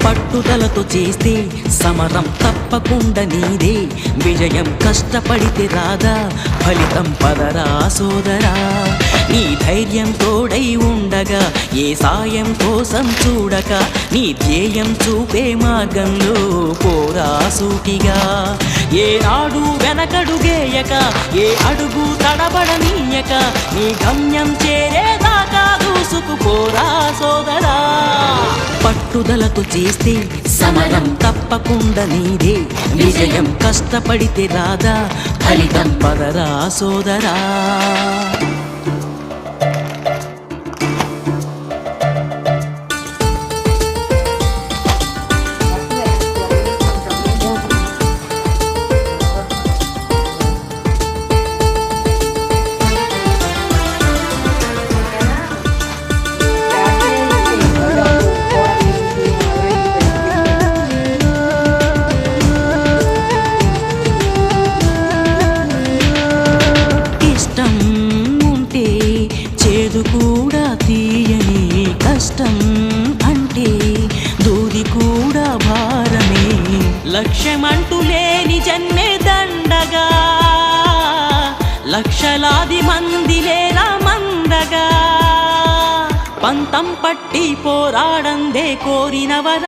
పట్టుదలతో చేస్తే సమరం తప్పకుండా నీదే, విజయం కష్టపడితే రాదా ఫలితం పదరా సోదరా. నీ ధైర్యం తోడై ఉండగా ఏ సాయం కోసం చూడక, నీ ధ్యేయం చూపే మార్గంలో పోరా సూటిగా. ఏ నాడు వెనకడుగేయక, ఏ అడుగు తడబడనీయక, నీ గమ్యం చేరేదాకా దూసుకుపోరా సోదరా. పట్టుదలతో చేస్తే సమరం తప్పకుండా నీదే, విజయం కష్టపడితే రాదా ఫలితం పదరా సోదరా. కూడా తీయని కష్టం అంటే దూది కూడా భారమే, లక్ష్యమంటూ లేని జన్మే దండగా, లక్షలాది మంది లేరా మందగా, పంతం పట్టి పోరాడందే కోరినవర.